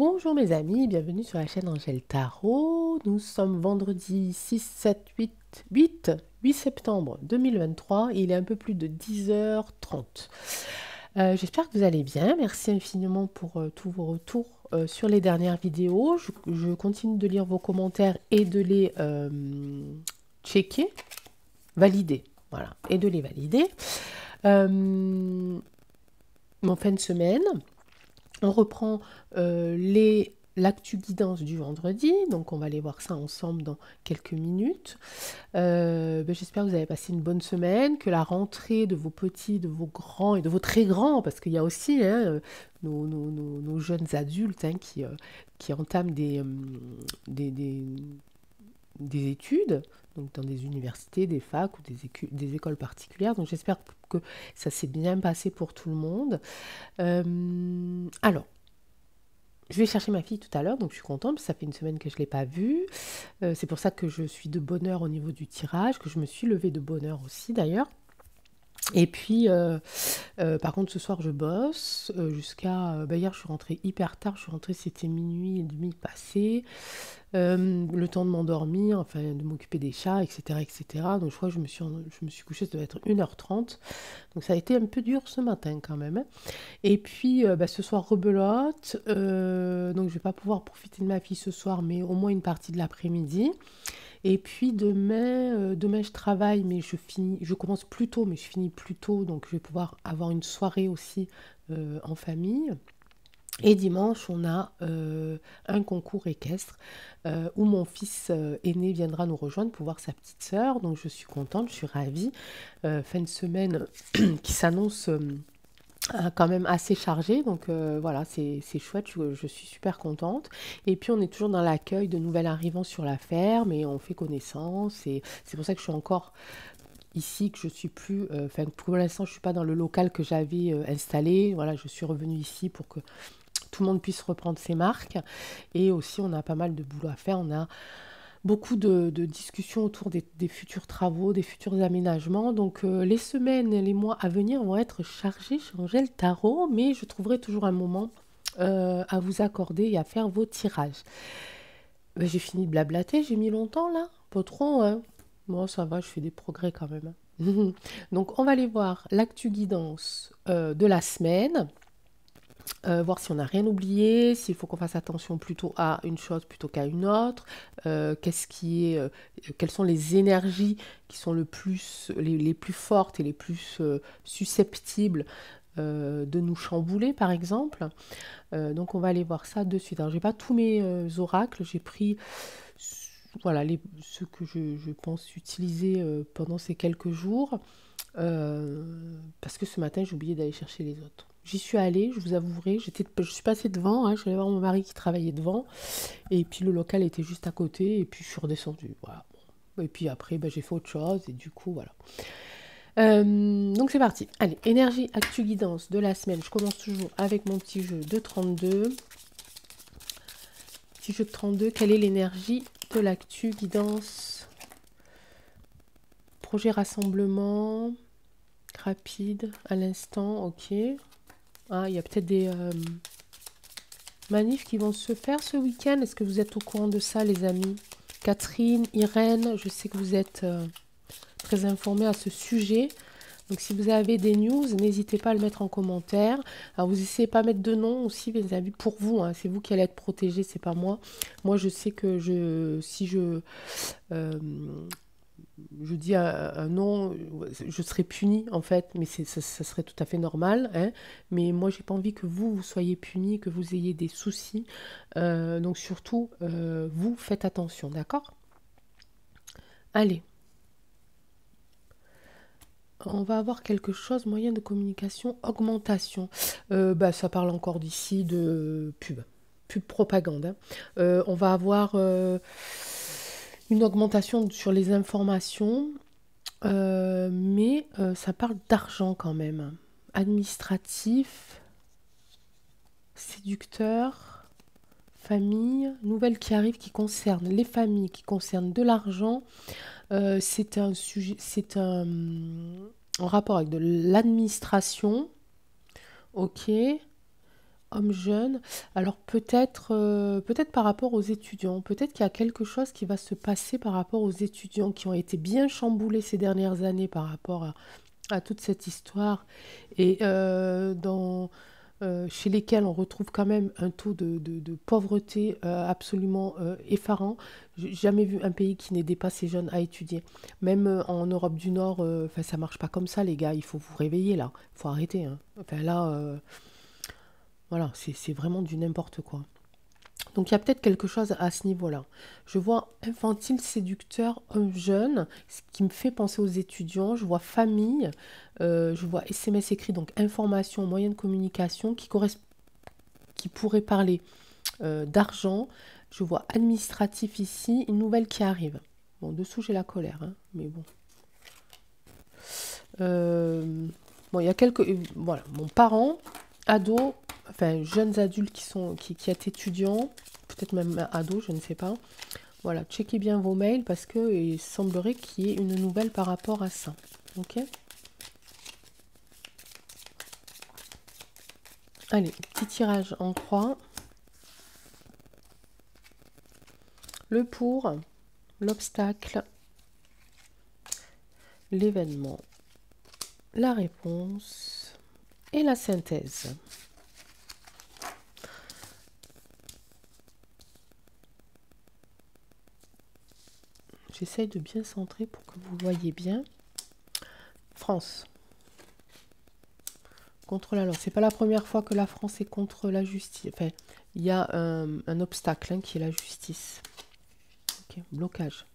Bonjour mes amis, bienvenue sur la chaîne Angèle Tarot. Nous sommes vendredi 6, 7, 8 septembre 2023 et il est un peu plus de 10h30. J'espère que vous allez bien. Merci infiniment pour tous vos retours sur les dernières vidéos. Je continue de lire vos commentaires et de les checker, valider. Voilà, et de les valider. En fin de semaine, on reprend l'actu guidance du vendredi, donc on va aller voir ça ensemble dans quelques minutes. J'espère que vous avez passé une bonne semaine, que la rentrée de vos petits, de vos grands et de vos très grands, parce qu'il y a aussi nos jeunes adultes qui entament des études, donc dans des universités, des facs ou des écoles particulières. Donc j'espère que ça s'est bien passé pour tout le monde. Alors, je vais chercher ma fille tout à l'heure, donc je suis contente, parce que ça fait une semaine que je ne l'ai pas vue. C'est pour ça que je suis de bonne heure au niveau du tirage, que je me suis levée de bonne heure aussi d'ailleurs. Et puis, par contre, ce soir, je bosse jusqu'à... hier, je suis rentrée hyper tard. Je suis rentrée, c'était minuit et demi passé. Le temps de m'endormir, enfin, de m'occuper des chats, etc., etc. Donc, je crois que je me suis couchée, ça devait être 1h30. Donc, ça a été un peu dur ce matin quand même, hein. Et puis, ce soir, rebelote. Donc, je vais pas pouvoir profiter de ma fille ce soir, mais au moins une partie de l'après-midi. Et puis demain, je travaille, mais je commence plus tôt, mais je finis plus tôt, donc je vais pouvoir avoir une soirée aussi en famille. Et dimanche, on a un concours équestre où mon fils aîné viendra nous rejoindre pour voir sa petite sœur. Donc je suis contente, je suis ravie. Fin de semaine qui s'annonce quand même assez chargé, donc voilà, c'est chouette, je suis super contente. Et puis on est toujours dans l'accueil de nouvelles arrivants sur la ferme et on fait connaissance, et c'est pour ça que je suis encore ici, que je suis plus, enfin pour l'instant je suis pas dans le local que j'avais installé. Voilà, je suis revenue ici pour que tout le monde puisse reprendre ses marques, et aussi on a pas mal de boulot à faire. On a beaucoup de discussions autour des futurs travaux, des futurs aménagements. Donc les semaines et les mois à venir vont être chargés chez Angèle Tarot, mais je trouverai toujours un moment à vous accorder et à faire vos tirages. J'ai fini de blablater, j'ai mis longtemps là, pas trop, hein. Bon, ça va, je fais des progrès quand même, hein. Donc on va aller voir l'actu guidance de la semaine. Voir si on n'a rien oublié, s'il faut qu'on fasse attention plutôt à une chose plutôt qu'à une autre, quelles sont les énergies qui sont les plus fortes et les plus susceptibles de nous chambouler, par exemple. Donc on va aller voir ça de suite. Alors j'ai pas tous mes oracles, j'ai pris voilà, ceux que je pense utiliser pendant ces quelques jours, parce que ce matin j'ai oublié d'aller chercher les autres. J'y suis allée, je vous avouerai, je suis passée devant, hein, je suis allée voir mon mari qui travaillait devant, et puis le local était juste à côté, et puis je suis redescendue. Voilà. Et puis après, j'ai fait autre chose, et du coup, voilà. Donc c'est parti. Allez, énergie, actu, guidance de la semaine. Je commence toujours avec mon petit jeu de 32. Petit jeu de 32, quelle est l'énergie de l'actu, guidance, projet rassemblement, rapide, à l'instant, ok. Ah, il y a peut-être des manifs qui vont se faire ce week-end. Est-ce que vous êtes au courant de ça, les amis? Catherine, Irène, je sais que vous êtes très informés à ce sujet. Donc si vous avez des news, n'hésitez pas à le mettre en commentaire. Alors vous essayez pas de mettre de nom aussi, les amis, pour vous, hein. C'est vous qui allez être protégés, c'est pas moi. Moi, je sais que si euh, je dis un nom, je serai punie en fait, mais ça serait tout à fait normal, hein. Mais moi, j'ai pas envie que vous soyez punis, que vous ayez des soucis. Donc surtout, vous faites attention, d'accord? Allez, on va avoir quelque chose, moyen de communication, augmentation. Ça parle encore d'ici de pub propagande, hein. On va avoir une augmentation sur les informations. Mais ça parle d'argent quand même. Administratif, séducteur, famille, nouvelles qui arrivent qui concernent les familles, qui concernent de l'argent. C'est un sujet, c'est un en rapport avec de l'administration, ok. homme jeune. Alors peut-être par rapport aux étudiants. Peut-être qu'il y a quelque chose qui va se passer par rapport aux étudiants qui ont été bien chamboulés ces dernières années par rapport à toute cette histoire et chez lesquels on retrouve quand même un taux de pauvreté absolument effarant. J'ai jamais vu un pays qui n'aidait pas ses jeunes à étudier. Même en Europe du Nord, enfin ça marche pas comme ça, les gars. Il faut vous réveiller là. Il faut arrêter, hein. Enfin là, voilà, c'est vraiment du n'importe quoi. Donc il y a peut-être quelque chose à ce niveau-là. Je vois infantile, séducteur, homme jeune, ce qui me fait penser aux étudiants. Je vois famille, je vois SMS écrit, donc information, moyen de communication qui pourrait parler d'argent. Je vois administratif ici, une nouvelle qui arrive. Bon, dessous j'ai la colère, hein, mais bon. Bon, il y a quelques... Voilà, mon parent, ado, enfin jeunes adultes qui est étudiants, peut-être même ados, je ne sais pas. Voilà, checkez bien vos mails parce que il semblerait qu'il y ait une nouvelle par rapport à ça. Ok. Allez, petit tirage en croix. Le pour, l'obstacle, l'événement, la réponse et la synthèse. J'essaye de bien centrer pour que vous voyez bien. France. Contre la loi. C'est pas la première fois que la France est contre la justice. Enfin, il y a un obstacle qui est la justice. Ok, blocage.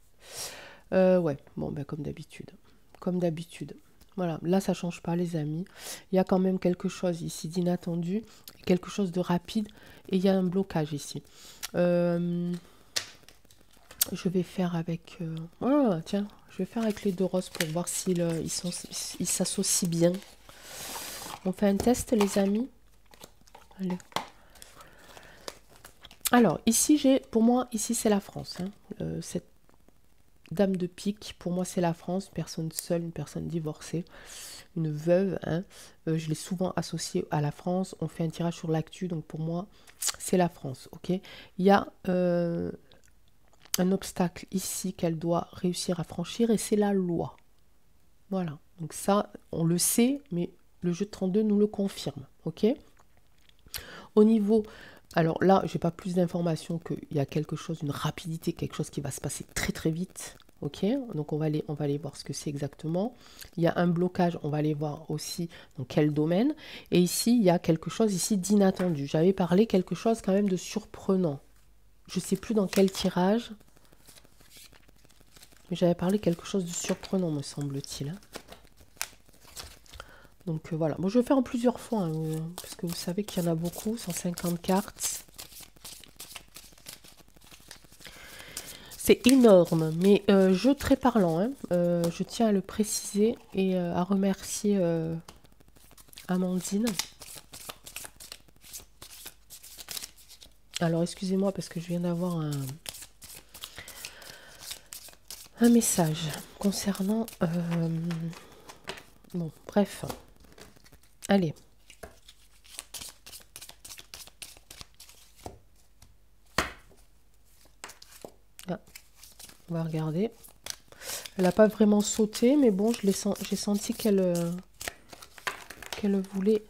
Ouais, bon, ben, comme d'habitude. Comme d'habitude. Voilà, là, ça change pas, les amis. Il y a quand même quelque chose ici d'inattendu, quelque chose de rapide, et il y a un blocage ici. Je vais faire avec... tiens, je vais faire avec les deux roses pour voir s'ils s'associent bien. On fait un test, les amis. Allez. Alors, ici, pour moi, ici, c'est la France. Hein. Cette dame de pique, pour moi, c'est la France. Une personne seule, une personne divorcée, une veuve. Hein. Je l'ai souvent associée à la France. On fait un tirage sur l'actu, donc pour moi, c'est la France. Ok. Il y a un obstacle ici qu'elle doit réussir à franchir et c'est la loi. Voilà. Donc ça, on le sait, mais le jeu de 32 nous le confirme. Ok. Au niveau... Alors là, j'ai pas plus d'informations qu'il y a quelque chose, une rapidité, quelque chose qui va se passer très très vite. Ok, donc on va aller voir ce que c'est exactement. Il y a un blocage, on va aller voir aussi dans quel domaine. Et ici, il y a quelque chose ici d'inattendu. J'avais parlé quelque chose quand même de surprenant. Je sais plus dans quel tirage. Mais j'avais parlé quelque chose de surprenant, me semble-t-il. Donc voilà, bon, je vais faire en plusieurs fois, hein, parce que vous savez qu'il y en a beaucoup, 150 cartes. C'est énorme, mais jeu très parlant. Hein. Je tiens à le préciser et à remercier Amandine. Alors excusez-moi parce que je viens d'avoir un message concernant... bon, bref. Allez. Ah, on va regarder. Elle n'a pas vraiment sauté, mais bon, j'ai senti qu'elle voulait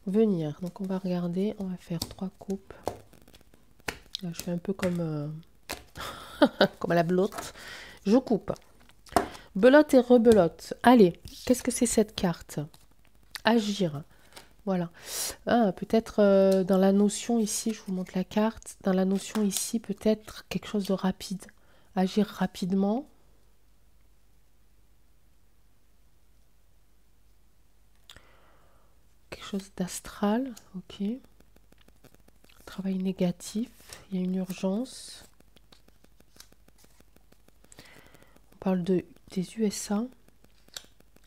venir. Donc on va regarder, on va faire 3 coupes. Là, je fais un peu comme, comme à la belote. Je coupe. Belote et rebelote. Allez, qu'est-ce que c'est cette carte? Agir. Voilà. Ah, peut-être dans la notion ici, je vous montre la carte. Dans la notion ici, peut-être quelque chose de rapide. Agir rapidement. Quelque chose d'astral. Ok. Travail négatif. Il y a une urgence. On parle des USA.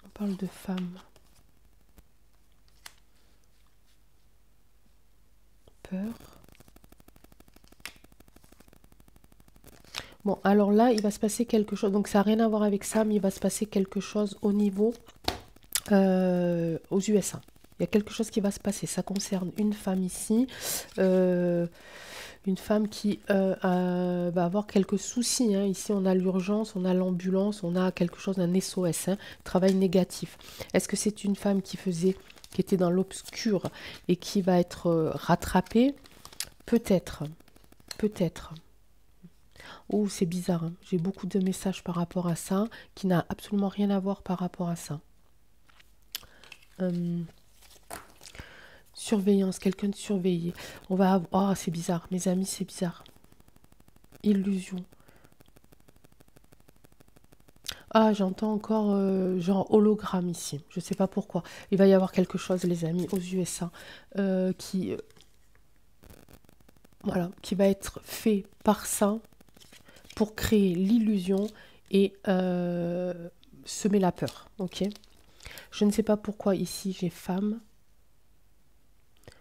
On parle de femmes. Peur. Bon, alors là, il va se passer quelque chose. Donc, ça n'a rien à voir avec ça, mais il va se passer quelque chose au niveau aux USA. Il y a quelque chose qui va se passer. Ça concerne une femme ici. Une femme qui va avoir quelques soucis, hein. Ici, on a l'urgence, on a l'ambulance, on a quelque chose, un SOS, hein, travail négatif. Est-ce que c'est une femme qui était dans l'obscur et qui va être rattrapée? Peut-être, peut-être. Oh, c'est bizarre, hein. J'ai beaucoup de messages par rapport à ça, qui n'a absolument rien à voir par rapport à ça. Surveillance, quelqu'un de surveillé. On va avoir... Oh, c'est bizarre, mes amis, c'est bizarre. Illusion. Ah, j'entends encore genre hologramme ici. Je sais pas pourquoi. Il va y avoir quelque chose, les amis, aux USA, qui, voilà, qui va être fait par ça pour créer l'illusion et semer la peur. Ok. Je ne sais pas pourquoi ici j'ai femme.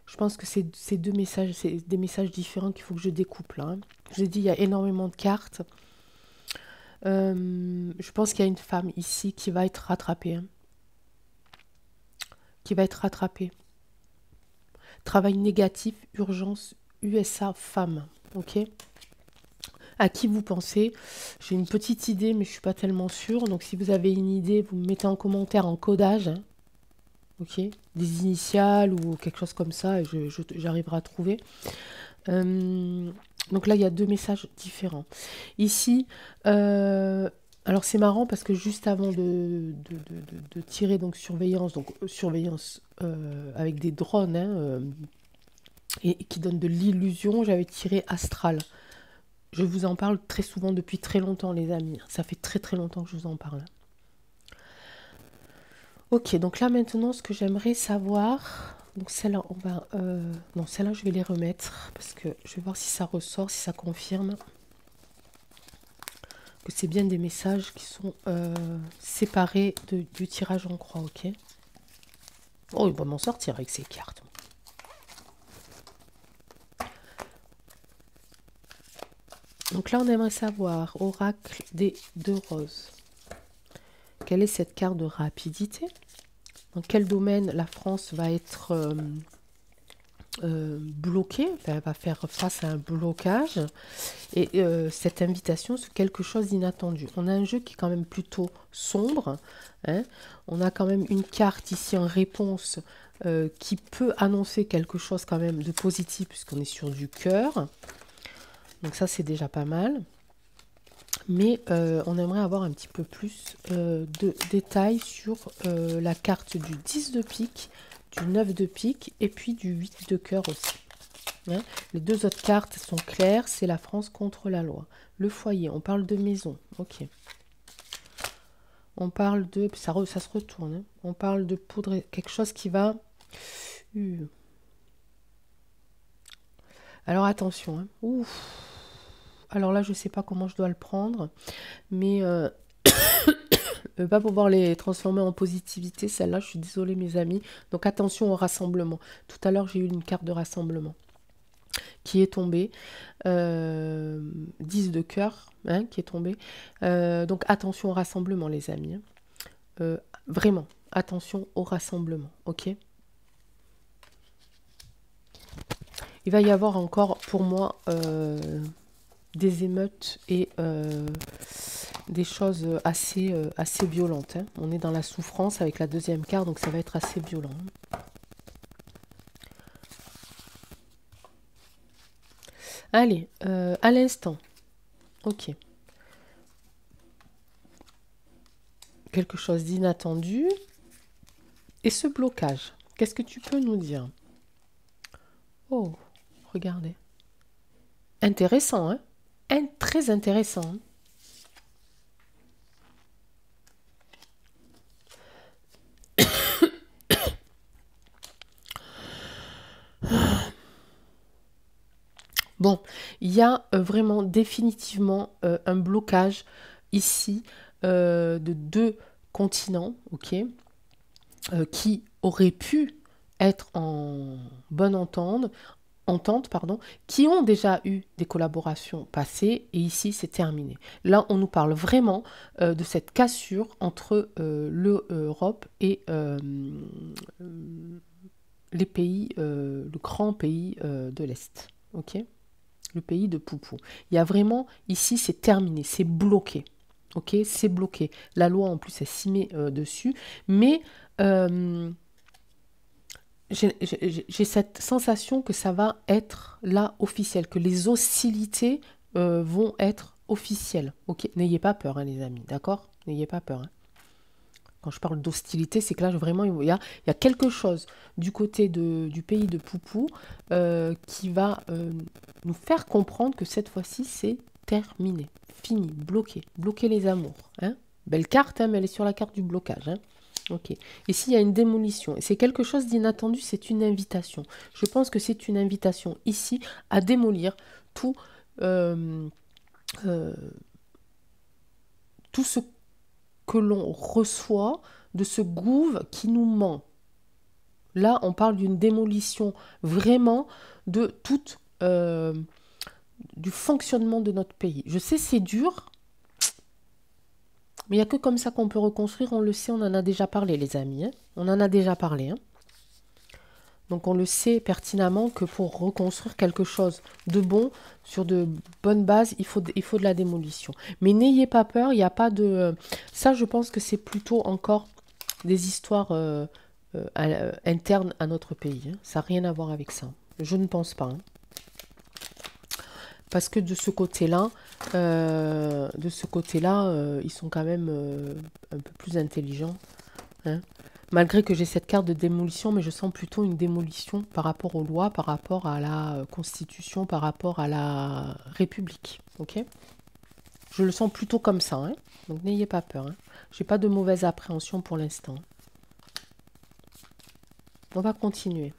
Je pense que c'est deux messages, c'est des messages différents qu'il faut que je découpe là, hein. Je vous ai dit, il y a énormément de cartes. Je pense qu'il y a une femme ici qui va être rattrapée, hein. Qui va être rattrapée. Travail négatif, urgence, USA, femme. Ok. À qui vous pensez? J'ai une petite idée, mais je suis pas tellement sûre. Donc si vous avez une idée, vous me mettez en commentaire en codage, hein. Ok. Des initiales ou quelque chose comme ça, et j'arriverai à trouver. Donc là, il y a deux messages différents. Ici, alors c'est marrant parce que juste avant de tirer donc surveillance avec des drones, hein, et qui donne de l'illusion, j'avais tiré astral. Je vous en parle très souvent depuis très longtemps, les amis. Ça fait très très longtemps que je vous en parle. Ok, donc là maintenant, ce que j'aimerais savoir... Donc celle-là, on va... non, celle-là, je vais les remettre parce que je vais voir si ça ressort, si ça confirme que c'est bien des messages qui sont séparés du tirage en croix, ok? Oh, il va m'en sortir avec ces cartes. Donc là, on aimerait savoir, oracle des deux roses. Quelle est cette carte de rapidité? Dans quel domaine la France va être bloquée? Enfin, elle va faire face à un blocage. Et cette invitation, c'est quelque chose d'inattendu. On a un jeu qui est quand même plutôt sombre, hein. On a quand même une carte ici en réponse qui peut annoncer quelque chose quand même de positif puisqu'on est sur du cœur. Donc ça, c'est déjà pas mal. Mais on aimerait avoir un petit peu plus de détails sur la carte du 10 de pique, du 9 de pique et puis du 8 de cœur aussi. Hein. Les deux autres cartes sont claires, c'est la France contre la loi. Le foyer, on parle de maison, ok. On parle de... Ça se retourne, hein. On parle de poudre, quelque chose qui va... Alors attention, hein. Ouf. Alors là, je ne sais pas comment je dois le prendre, mais pas pouvoir les transformer en positivité, celle-là, je suis désolée mes amis. Donc attention au rassemblement. Tout à l'heure, j'ai eu une carte de rassemblement qui est tombée. 10 de cœur, hein, qui est tombée. Donc attention au rassemblement les amis, hein. Vraiment, attention au rassemblement, ok? Il va y avoir encore pour moi... des émeutes et des choses assez violentes, hein. On est dans la souffrance avec la deuxième carte, donc ça va être assez violent. Allez, à l'instant. Ok. Quelque chose d'inattendu. Et ce blocage, qu'est-ce que tu peux nous dire? Oh, regardez. Intéressant, hein? Très intéressant. Bon, il y a vraiment définitivement un blocage ici de deux continents, ok, qui auraient pu être en bonne entente, ententes, pardon, qui ont déjà eu des collaborations passées, et ici c'est terminé. Là, on nous parle vraiment de cette cassure entre l'Europe et les pays, le grand pays de l'Est, ok? Le pays de Poupou. Il y a vraiment, ici c'est terminé, c'est bloqué, ok? C'est bloqué. La loi en plus, elle s'y met dessus, mais j'ai cette sensation que ça va être là officiel, que les hostilités vont être officielles. Ok, n'ayez pas peur, hein, les amis, d'accord? N'ayez pas peur. Hein. Quand je parle d'hostilité, c'est que là, vraiment, il y a quelque chose du côté du pays de Poupou qui va nous faire comprendre que cette fois-ci, c'est terminé, fini, bloqué, bloquer les amours. Hein. Belle carte, hein, mais elle est sur la carte du blocage. Hein. Ok. Ici, il y a une démolition. Et c'est quelque chose d'inattendu, c'est une invitation. Je pense que c'est une invitation ici à démolir tout, tout ce que l'on reçoit de ce gouffre qui nous ment. Là, on parle d'une démolition vraiment de tout du fonctionnement de notre pays. Je sais, c'est dur, mais il n'y a que comme ça qu'on peut reconstruire. On le sait, on en a déjà parlé, les amis. Hein. On en a déjà parlé. Hein. Donc on le sait pertinemment que pour reconstruire quelque chose de bon, sur de bonnes bases, il faut de la démolition. Mais n'ayez pas peur, il n'y a pas de... Ça, je pense que c'est plutôt encore des histoires internes à notre pays. Hein. Ça n'a rien à voir avec ça. Je ne pense pas. Hein. Parce que de ce côté-là, ils sont quand même un peu plus intelligents. Hein. Malgré que j'ai cette carte de démolition, mais je sens plutôt une démolition par rapport aux lois, par rapport à la Constitution, par rapport à la République. Ok ? Je le sens plutôt comme ça. Hein. Donc n'ayez pas peur. Hein. Je n'ai pas de mauvaise appréhension pour l'instant. On va continuer.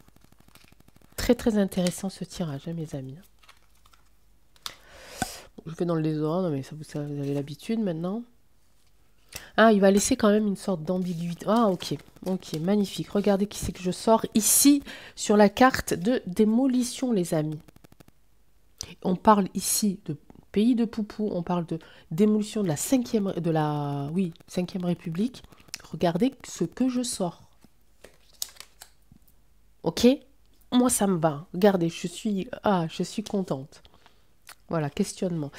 Très très intéressant ce tirage, hein, mes amis. Je vais dans le désordre, mais ça, vous avez l'habitude maintenant. Ah, il va laisser quand même une sorte d'ambiguïté. Ah, ok. Ok, magnifique. Regardez qui c'est que je sors ici sur la carte de démolition, les amis. On parle ici de pays de Poupou. On parle de démolition de la 5e République. Regardez ce que je sors. Ok? Moi, ça me va. Regardez, je suis contente. Voilà, questionnement.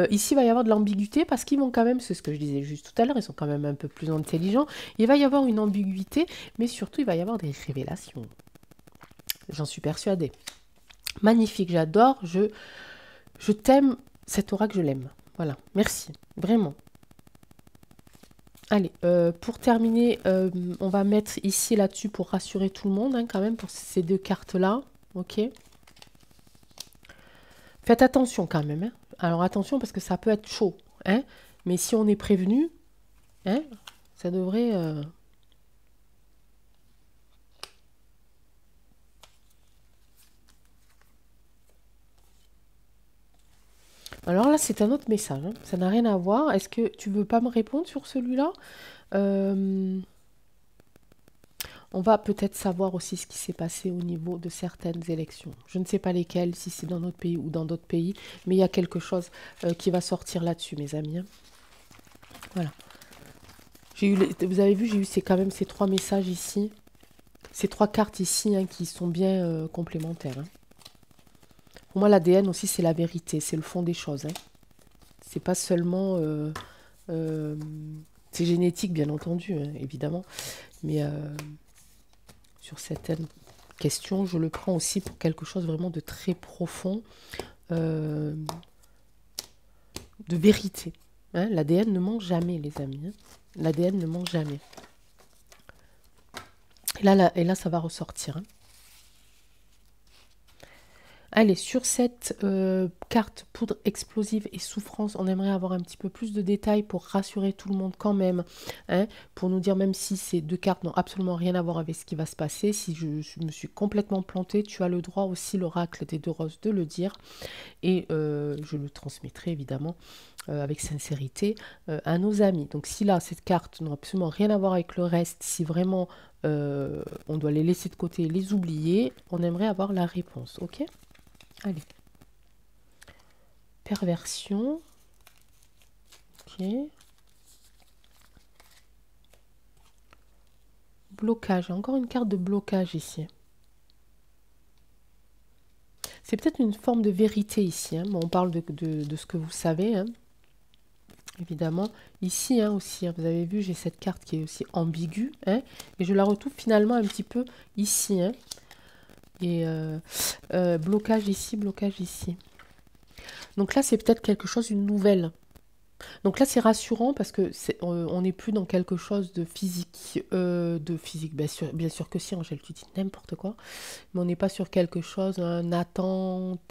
Ici, il va y avoir de l'ambiguïté parce qu'ils vont quand même, c'est ce que je disais juste tout à l'heure, ils sont quand même un peu plus intelligents. Il va y avoir une ambiguïté, mais surtout, il va y avoir des révélations. J'en suis persuadée. Magnifique, j'adore, je t'aime, cet oracle, je l'aime. Voilà, merci, vraiment. Allez, pour terminer, on va mettre ici, là-dessus, pour rassurer tout le monde, hein, quand même, pour ces deux cartes-là, ok. Faites attention quand même. Hein. Alors attention parce que ça peut être chaud. Hein. Mais si on est prévenu, hein, ça devrait... Alors là, c'est un autre message. Hein. Ça n'a rien à voir. Est-ce que tu veux pas me répondre sur celui-là On va peut-être savoir aussi ce qui s'est passé au niveau de certaines élections. Je ne sais pas lesquelles, si c'est dans notre pays ou dans d'autres pays, mais il y a quelque chose qui va sortir là-dessus, mes amis. Hein. Voilà. Vous avez vu, j'ai eu quand même ces 3 messages ici, ces 3 cartes ici hein, qui sont bien complémentaires. Hein. Pour moi, l'ADN aussi, c'est la vérité, c'est le fond des choses. Hein. C'est pas seulement... c'est génétique, bien entendu, hein, évidemment, mais... sur certaines questions, je le prends aussi pour quelque chose vraiment de très profond, de vérité. Hein, l'ADN ne ment jamais, les amis. Hein. L'ADN ne ment jamais. Et là, ça va ressortir. Hein. Allez, sur cette carte poudre explosive et souffrance, on aimerait avoir un petit peu plus de détails pour rassurer tout le monde quand même. Hein, pour nous dire, même si ces 2 cartes n'ont absolument rien à voir avec ce qui va se passer, si je me suis complètement plantée, tu as le droit aussi, l'oracle des 2 roses, de le dire. Et je le transmettrai évidemment avec sincérité à nos amis. Donc si là, cette carte n'a absolument rien à voir avec le reste, si vraiment on doit les laisser de côté, les oublier, on aimerait avoir la réponse. Ok ? Allez. Perversion. Ok. Blocage. Encore une carte de blocage ici. C'est peut-être une forme de vérité ici. Hein. Bon, on parle de ce que vous savez. Hein. Évidemment. Ici aussi, vous avez vu, j'ai cette carte qui est aussi ambiguë. Hein, et je la retrouve finalement un petit peu ici. Hein. Et blocage ici, blocage ici. Donc là, c'est peut-être quelque chose, une nouvelle. Donc là, c'est rassurant parce que on n'est plus dans quelque chose de physique. Bien sûr que si, Angèle, tu dis n'importe quoi. Mais on n'est pas sur quelque chose, un attentat.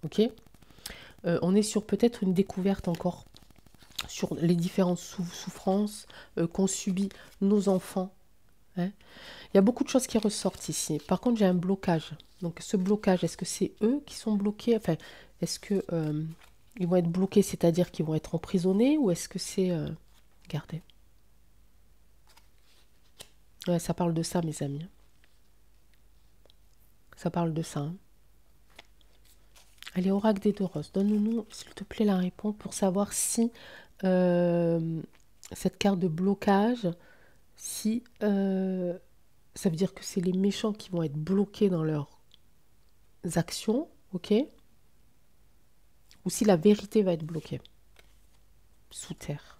Ok. On est sur peut-être une découverte encore sur les différentes souffrances qu'ont subi nos enfants. Hein. Il y a beaucoup de choses qui ressortent ici. Par contre, j'ai un blocage. Donc ce blocage, est-ce que c'est eux qui sont bloqués? Enfin, est-ce que ils vont être bloqués, c'est-à-dire qu'ils vont être emprisonnés, ou est-ce que c'est... Regardez. Ouais, ça parle de ça, mes amis. Ça parle de ça. Hein. Allez, Oracle des deux roses, donne-nous, s'il te plaît, la réponse pour savoir si cette carte de blocage, si ça veut dire que c'est les méchants qui vont être bloqués dans leurs actions, ok? Ou si la vérité va être bloquée sous terre.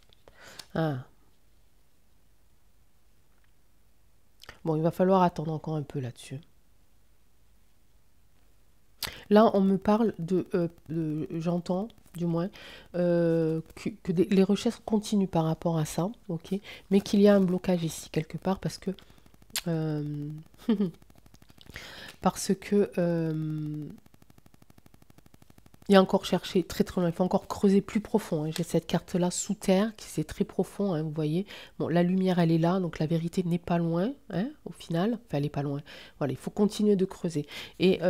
Ah. Bon, il va falloir attendre encore un peu là-dessus. Là, on me parle j'entends du moins, les recherches continuent par rapport à ça, ok, mais qu'il y a un blocage ici quelque part parce que parce que il y a encore cherché très très loin, il faut encore creuser plus profond. Hein. J'ai cette carte là sous terre qui c'est très profond, hein, vous voyez. Bon, la lumière elle est là, donc la vérité n'est pas loin, hein, au final. Enfin, elle n'est pas loin. Voilà, il faut continuer de creuser. Et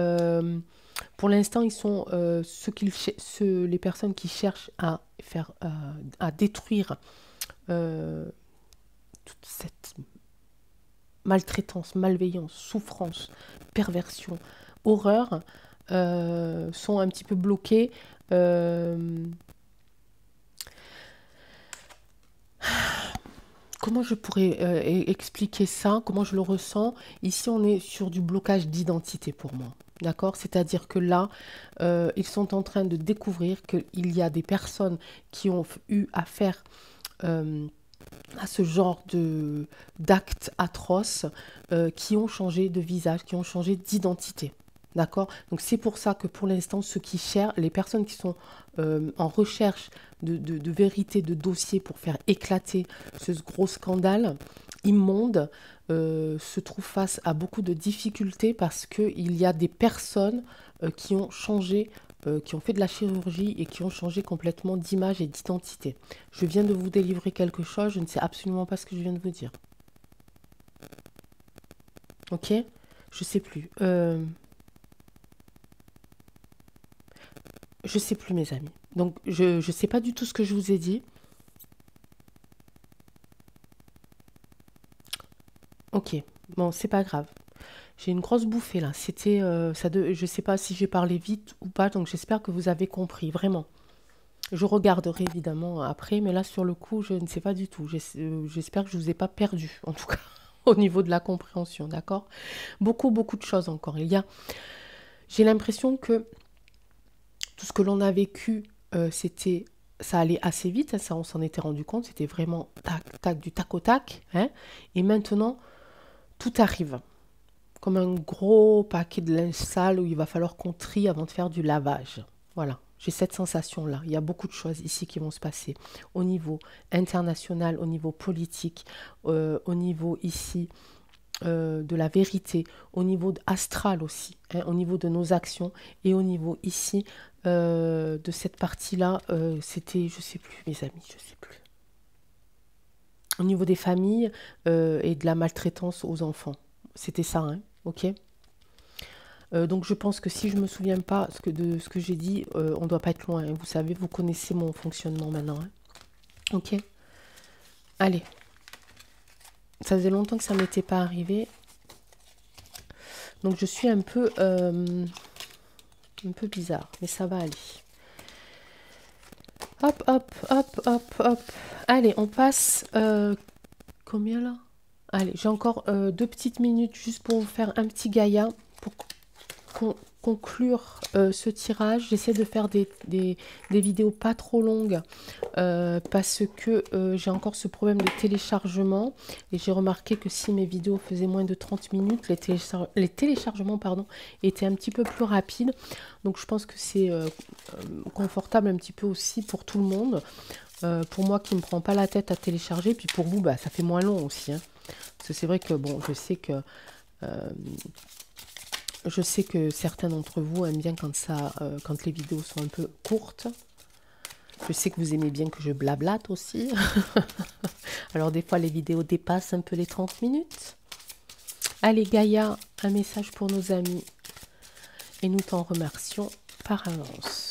pour l'instant, ils sont les personnes qui cherchent à faire, à détruire toute cette maltraitance, malveillance, souffrance, perversion, horreur. Sont un petit peu bloqués. Comment je pourrais expliquer ça? Comment je le ressens? Ici, on est sur du blocage d'identité pour moi. D'accord? C'est-à-dire que là, ils sont en train de découvrir qu'il y a des personnes qui ont eu affaire à ce genre d'actes atroces qui ont changé de visage, qui ont changé d'identité. D'accord? Donc c'est pour ça que pour l'instant, ceux qui cherchent, les personnes qui sont en recherche de vérité, de dossier pour faire éclater ce gros scandale immonde, se trouvent face à beaucoup de difficultés parce qu'il y a des personnes qui ont changé, qui ont fait de la chirurgie et qui ont changé complètement d'image et d'identité. Je viens de vous délivrer quelque chose, je ne sais absolument pas ce que je viens de vous dire. Ok? Je sais plus. Je sais plus, mes amis. Donc, je sais pas du tout ce que je vous ai dit. Ok, bon, c'est pas grave. J'ai une grosse bouffée là. C'était, je sais pas si j'ai parlé vite ou pas, donc j'espère que vous avez compris, vraiment. Je regarderai évidemment après, mais là sur le coup, je ne sais pas du tout. J'espère que je vous ai pas perdu, en tout cas, au niveau de la compréhension, d'accord? Beaucoup, beaucoup de choses encore. J'ai l'impression que tout ce que l'on a vécu, ça allait assez vite, hein, ça on s'en était rendu compte, c'était vraiment tac, tac, du tac au tac, hein, et maintenant, tout arrive, comme un gros paquet de linge sale où il va falloir qu'on trie avant de faire du lavage. Voilà, j'ai cette sensation-là. Il y a beaucoup de choses ici qui vont se passer au niveau international, au niveau politique, au niveau ici de la vérité, au niveau astral aussi, hein, au niveau de nos actions et au niveau ici de cette partie-là, c'était, je sais plus, mes amis, je sais plus. Au niveau des familles et de la maltraitance aux enfants, c'était ça, hein, ok. Donc je pense que si je me souviens pas de ce que j'ai dit, on doit pas être loin. Hein, vous savez, vous connaissez mon fonctionnement maintenant, hein, ok. Allez, ça faisait longtemps que ça m'était pas arrivé. Donc je suis un peu bizarre, mais ça va aller. Hop, hop, hop, hop, hop. Allez, on passe... combien là? Allez, j'ai encore 2 petites minutes juste pour vous faire un petit Gaïa pour conclure ce tirage. J'essaie de faire des vidéos pas trop longues parce que j'ai encore ce problème de téléchargement et j'ai remarqué que si mes vidéos faisaient moins de 30 minutes, les téléchargements pardon, étaient un petit peu plus rapides. Donc je pense que c'est confortable un petit peu aussi pour tout le monde. Pour moi qui ne me prend pas la tête à télécharger, puis pour vous, bah, ça fait moins long aussi. Hein. Parce que c'est vrai que, bon, je sais que certains d'entre vous aiment bien quand les vidéos sont un peu courtes. Je sais que vous aimez bien que je blablate aussi. Alors des fois, les vidéos dépassent un peu les 30 minutes. Allez, Gaïa, un message pour nos amis. Et nous t'en remercions par avance.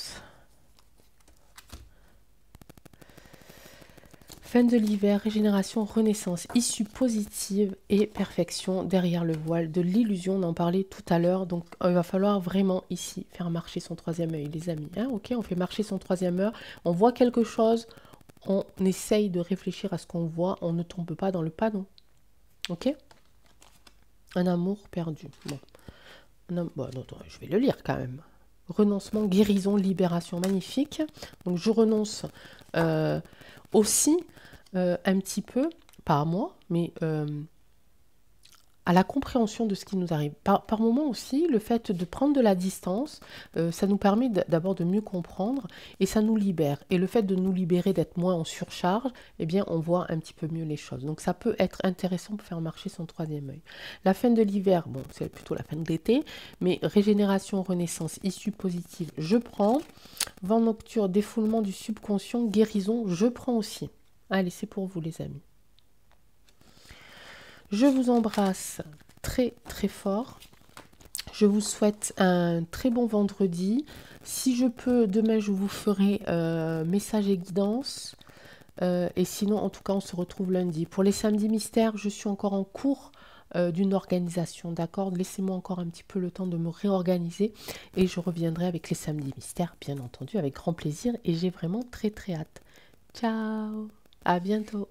Fin de l'hiver, régénération, renaissance, issue positive et perfection derrière le voile de l'illusion. On en parlait tout à l'heure. Donc, il va falloir vraiment ici faire marcher son troisième œil, les amis. Hein, ok, on fait marcher son troisième œil. On voit quelque chose. On essaye de réfléchir à ce qu'on voit. On ne tombe pas dans le panneau. Ok? Un amour perdu. Bon. Bon, non, je vais le lire quand même. Renoncement, guérison, libération, magnifique. Donc, je renonce aussi un petit peu, pas à moi, mais à la compréhension de ce qui nous arrive. Par moment aussi, le fait de prendre de la distance, ça nous permet d'abord de mieux comprendre et ça nous libère. Et le fait de nous libérer, d'être moins en surcharge, eh bien, on voit un petit peu mieux les choses. Donc, ça peut être intéressant pour faire marcher son troisième œil. La fin de l'hiver, bon, c'est plutôt la fin de l'été, mais régénération, renaissance, issue positive, je prends. Vent nocturne, défoulement du subconscient, guérison, je prends aussi. Allez, c'est pour vous les amis. Je vous embrasse très très fort. Je vous souhaite un très bon vendredi. Si je peux, demain je vous ferai message et guidance. Et sinon, en tout cas, on se retrouve lundi. Pour les samedis mystères, je suis encore en cours d'une organisation, d'accord? Laissez-moi encore un petit peu le temps de me réorganiser et je reviendrai avec les samedis mystères, bien entendu, avec grand plaisir et j'ai vraiment très très hâte. Ciao, à bientôt.